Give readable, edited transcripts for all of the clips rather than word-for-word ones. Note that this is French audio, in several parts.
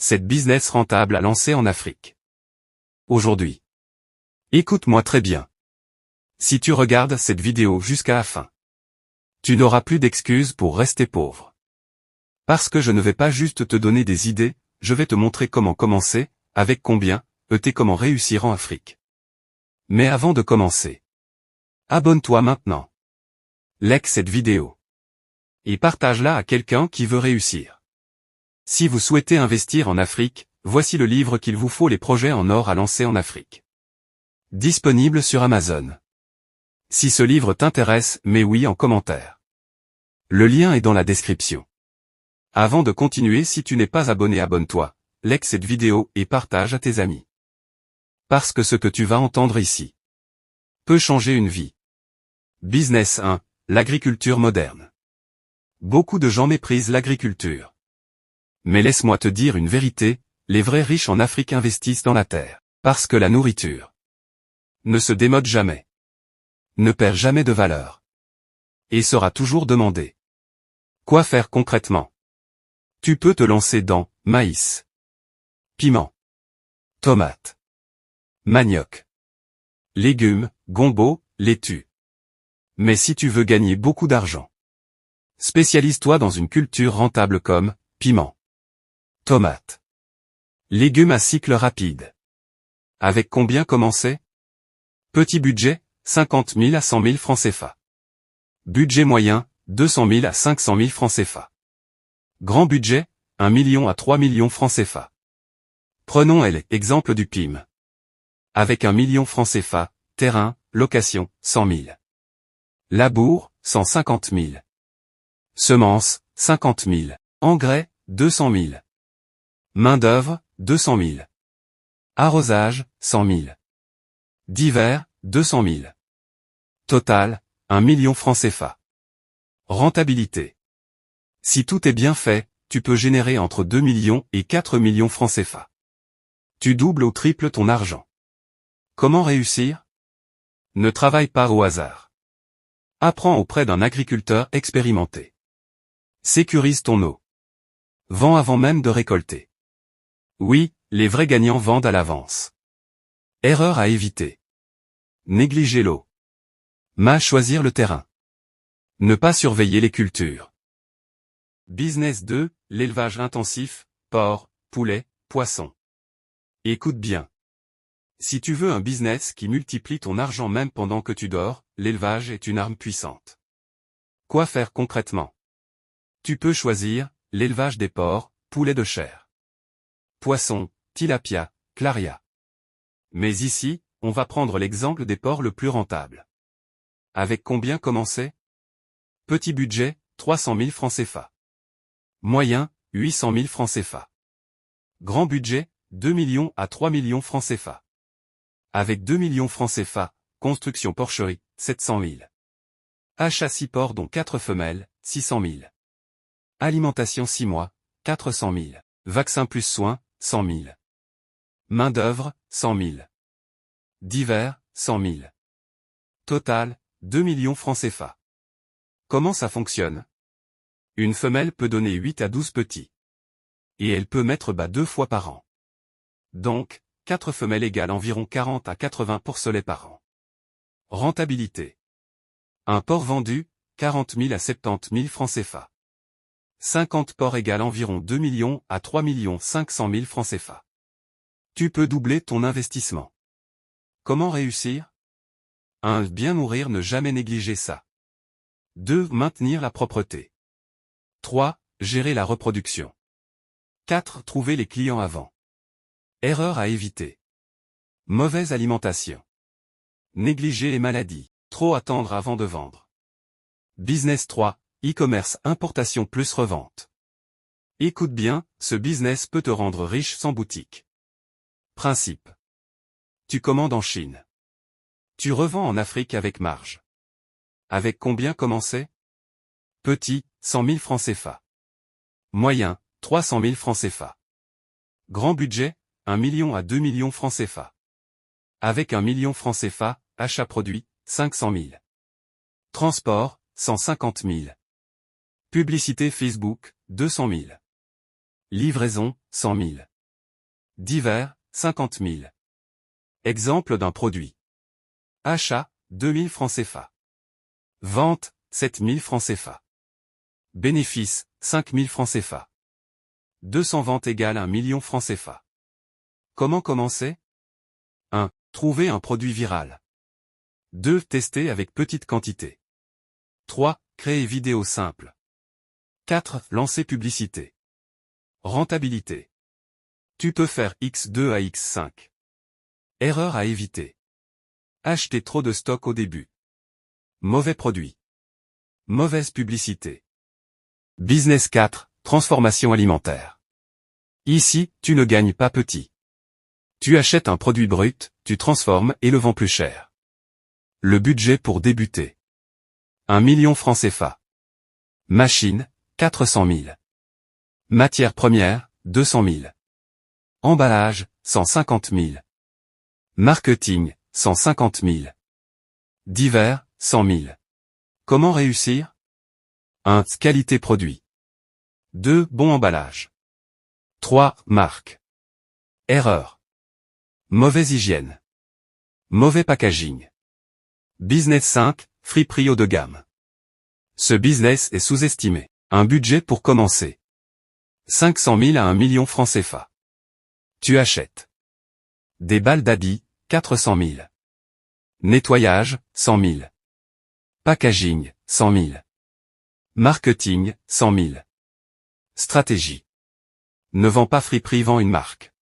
Cette business rentable à lancer en Afrique. Aujourd'hui. Écoute-moi très bien. Si tu regardes cette vidéo jusqu'à la fin, tu n'auras plus d'excuses pour rester pauvre. Parce que je ne vais pas juste te donner des idées, je vais te montrer comment commencer, avec combien, et comment réussir en Afrique. Mais avant de commencer, abonne-toi maintenant. Like cette vidéo. Et partage-la à quelqu'un qui veut réussir. Si vous souhaitez investir en Afrique, voici le livre qu'il vous faut, Les projets en or à lancer en Afrique. Disponible sur Amazon. Si ce livre t'intéresse, mets oui en commentaire. Le lien est dans la description. Avant de continuer, si tu n'es pas abonné, abonne-toi, like cette vidéo et partage à tes amis. Parce que ce que tu vas entendre ici peut changer une vie. Business 1, l'agriculture moderne. Beaucoup de gens méprisent l'agriculture. Mais laisse-moi te dire une vérité, les vrais riches en Afrique investissent dans la terre, parce que la nourriture ne se démode jamais, ne perd jamais de valeur, et sera toujours demandée. Quoi faire concrètement? Tu peux te lancer dans maïs, piment, tomates, manioc, légumes, gombo, laitue. Mais si tu veux gagner beaucoup d'argent, spécialise-toi dans une culture rentable comme piment, tomates, légumes à cycle rapide. Avec combien commencer? Petit budget, 50 000 à 100 000 francs CFA. Budget moyen, 200 000 à 500 000 francs CFA. Grand budget, 1 million à 3 millions francs CFA. Prenons l'exemple du PIM. Avec 1 million francs CFA, terrain, location, 100 000. Labour, 150 000. Semences, 50 000. Engrais, 200 000. Main-d'œuvre, 200 000. Arrosage, 100 000. Divers, 200 000. Total, 1 million francs CFA. Rentabilité. Si tout est bien fait, tu peux générer entre 2 millions et 4 millions francs CFA. Tu doubles ou triples ton argent. Comment réussir? Ne travaille pas au hasard. Apprends auprès d'un agriculteur expérimenté. Sécurise ton eau. Vends avant même de récolter. Oui, les vrais gagnants vendent à l'avance. Erreur à éviter. Négliger l'eau. Mal choisir le terrain. Ne pas surveiller les cultures. Business 2, l'élevage intensif, porc, poulet, poisson. Écoute bien. Si tu veux un business qui multiplie ton argent même pendant que tu dors, l'élevage est une arme puissante. Quoi faire concrètement? Tu peux choisir l'élevage des porcs, poulets de chair. Poisson, tilapia, claria. Mais ici, on va prendre l'exemple des porcs le plus rentable. Avec combien commencer? Petit budget, 300 000 francs CFA. Moyen, 800 000 francs CFA. Grand budget, 2 millions à 3 millions francs CFA. Avec 2 millions francs CFA, construction porcherie, 700 000. Achat 6 porcs dont 4 femelles, 600 000. Alimentation 6 mois, 400 000. Vaccin plus soins, 100 000. Main-d'œuvre, 100 000. Divers, 100 000. Total, 2 millions francs CFA. Comment ça fonctionne? Une femelle peut donner 8 à 12 petits. Et elle peut mettre bas 2 fois par an. Donc, 4 femelles égale environ 40 à 80 porcelets par an. Rentabilité. Un porc vendu, 40 000 à 70 000 francs CFA. 50 porcs égale environ 2 millions à 3 500 000 francs CFA. Tu peux doubler ton investissement. Comment réussir? 1. Bien nourrir, ne jamais négliger ça. 2. Maintenir la propreté. 3. Gérer la reproduction. 4. Trouver les clients avant. Erreur à éviter. Mauvaise alimentation. Négliger les maladies. Trop attendre avant de vendre. Business 3. E-commerce, importation plus revente. Écoute bien, ce business peut te rendre riche sans boutique. Principe. Tu commandes en Chine. Tu revends en Afrique avec marge. Avec combien commencer? Petit, 100 000 francs CFA. Moyen, 300 000 francs CFA. Grand budget, 1 million à 2 millions francs CFA. Avec 1 million francs CFA, achat produit, 500 000. Transport, 150 000. Publicité Facebook, 200 000. Livraison, 100 000. Divers, 50 000. Exemple d'un produit. Achat, 2 000 francs CFA. Vente, 7 000 francs CFA. Bénéfice, 5 000 francs CFA. 200 ventes égale 1 million francs CFA. Comment commencer? 1. Trouver un produit viral. 2. Tester avec petite quantité. 3. Créer vidéo simple. 4. Lancer publicité. Rentabilité. Tu peux faire X2 à X5. Erreur à éviter. Acheter trop de stock au début. Mauvais produit. Mauvaise publicité. Business 4, transformation alimentaire. Ici, tu ne gagnes pas petit. Tu achètes un produit brut, tu transformes et le vends plus cher. Le budget pour débuter. 1 million francs CFA. Machine, 400 000. Matières premières, 200 000. Emballage, 150 000. Marketing, 150 000. Divers, 100 000. Comment réussir? 1. Qualité produit. 2. Bon emballage. 3. Marque. Erreur. Mauvaise hygiène. Mauvais packaging. Business 5, friperie haut de gamme. Ce business est sous-estimé. Un budget pour commencer. 500 000 à 1 million francs CFA. Tu achètes. Des balles d'habits, 400 000. Nettoyage, 100 000. Packaging, 100 000. Marketing, 100 000. Stratégie. Ne vends pas friperie, vends une marque.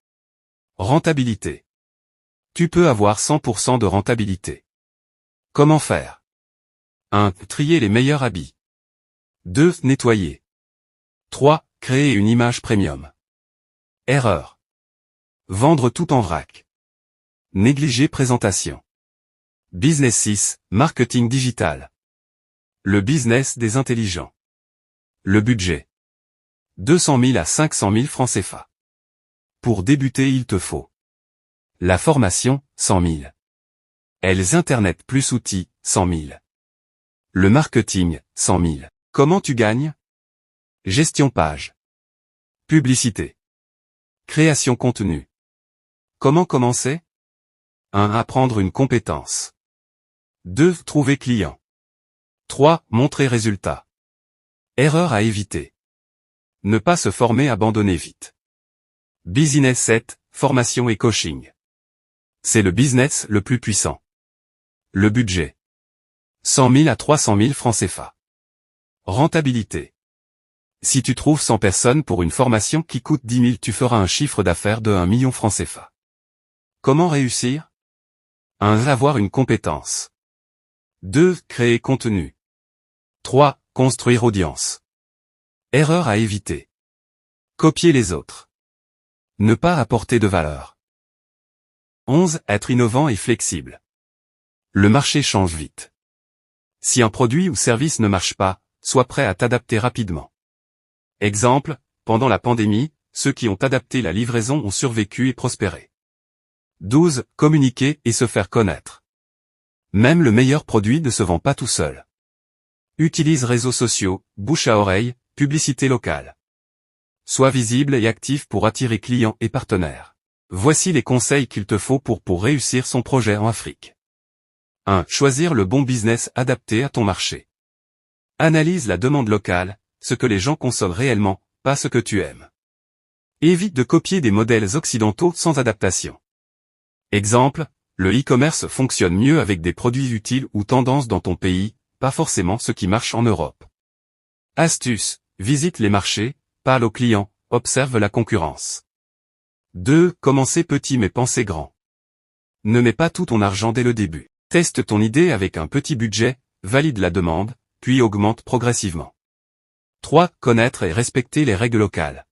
Rentabilité. Tu peux avoir 100% de rentabilité. Comment faire? 1. Trier les meilleurs habits. 2. Nettoyer. 3. Créer une image premium. Erreur. Vendre tout en vrac. Négliger présentation. Business 6, marketing digital. Le business des intelligents. Le budget. 200 000 à 500 000 francs CFA. Pour débuter, il te faut. La formation, 100 000. Elles Internet plus outils, 100 000. Le marketing, 100 000. Comment tu gagnes? Gestion page. Publicité. Création contenu. Comment commencer? 1. Apprendre une compétence. 2. Trouver client. 3. Montrer résultat. Erreur à éviter. Ne pas se former, abandonner vite. Business 7, formation et coaching. C'est le business le plus puissant. Le budget. 100 000 à 300 000 francs CFA. Rentabilité. Si tu trouves 100 personnes pour une formation qui coûte 10 000, tu feras un chiffre d'affaires de 1 million francs CFA. Comment réussir? 1. Avoir une compétence. 2. Créer contenu. 3. Construire audience. Erreur à éviter. Copier les autres. Ne pas apporter de valeur. 11. Être innovant et flexible. Le marché change vite. Si un produit ou service ne marche pas, sois prêt à t'adapter rapidement. Exemple, pendant la pandémie, ceux qui ont adapté la livraison ont survécu et prospéré. 12. Communiquer et se faire connaître. Même le meilleur produit ne se vend pas tout seul. Utilise réseaux sociaux, bouche à oreille, publicité locale. Sois visible et actif pour attirer clients et partenaires. Voici les conseils qu'il te faut pour réussir son projet en Afrique. 1. Choisir le bon business adapté à ton marché. Analyse la demande locale, ce que les gens consomment réellement, pas ce que tu aimes. Évite de copier des modèles occidentaux sans adaptation. Exemple, le e-commerce fonctionne mieux avec des produits utiles ou tendances dans ton pays, pas forcément ce qui marche en Europe. Astuce, visite les marchés, parle aux clients, observe la concurrence. 2. Commencer petit mais penser grand. Ne mets pas tout ton argent dès le début. Teste ton idée avec un petit budget, valide la demande, puis augmente progressivement. 3. Connaître et respecter les règles locales.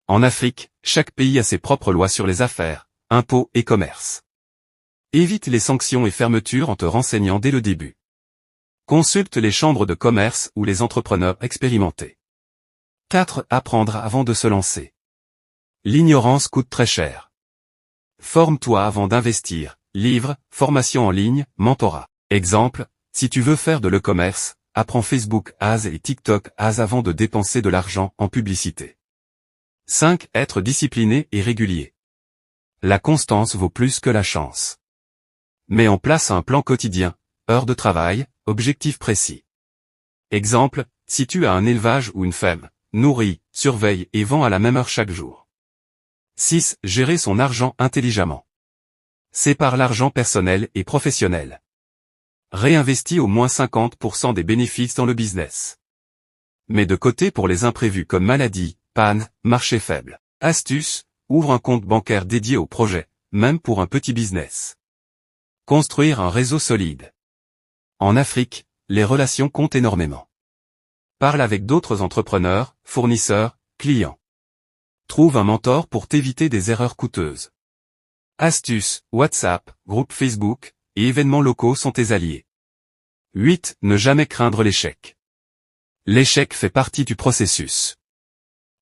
En Afrique, chaque pays a ses propres lois sur les affaires, impôts et commerce. Évite les sanctions et fermetures en te renseignant dès le début. Consulte les chambres de commerce ou les entrepreneurs expérimentés. 4. Apprendre avant de se lancer. L'ignorance coûte très cher. Forme-toi avant d'investir, livres, formations en ligne, mentorat. Exemple, si tu veux faire de l'e-commerce, apprends Facebook Ads et TikTok Ads avant de dépenser de l'argent en publicité. 5. Être discipliné et régulier. La constance vaut plus que la chance. Mets en place un plan quotidien, heures de travail, objectifs précis. Exemple, si tu as un élevage ou une ferme, nourris, surveille et vends à la même heure chaque jour. 6. Gérer son argent intelligemment. Sépare l'argent personnel et professionnel. Réinvestis au moins 50% des bénéfices dans le business. Mets de côté pour les imprévus comme maladie, panne, marché faible. Astuce, ouvre un compte bancaire dédié au projet, même pour un petit business. Construire un réseau solide. En Afrique, les relations comptent énormément. Parle avec d'autres entrepreneurs, fournisseurs, clients. Trouve un mentor pour t'éviter des erreurs coûteuses. Astuces, WhatsApp, groupe Facebook et événements locaux sont tes alliés. 8. Ne jamais craindre l'échec. L'échec fait partie du processus.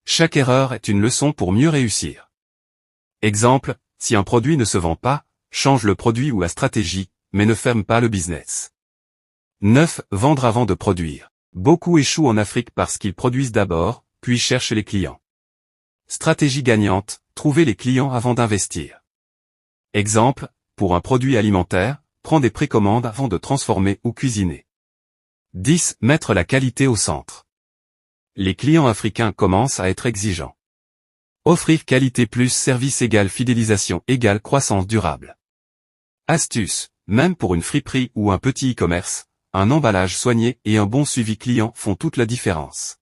Chaque erreur est une leçon pour mieux réussir. Exemple, si un produit ne se vend pas, change le produit ou la stratégie, mais ne ferme pas le business. 9. Vendre avant de produire. Beaucoup échouent en Afrique parce qu'ils produisent d'abord, puis cherchent les clients. Stratégie gagnante, trouver les clients avant d'investir. Exemple, pour un produit alimentaire, prends des précommandes avant de transformer ou cuisiner. 10. Mettre la qualité au centre. Les clients africains commencent à être exigeants. Offrir qualité plus service égale fidélisation égale croissance durable. Astuce, même pour une friperie ou un petit e-commerce, un emballage soigné et un bon suivi client font toute la différence.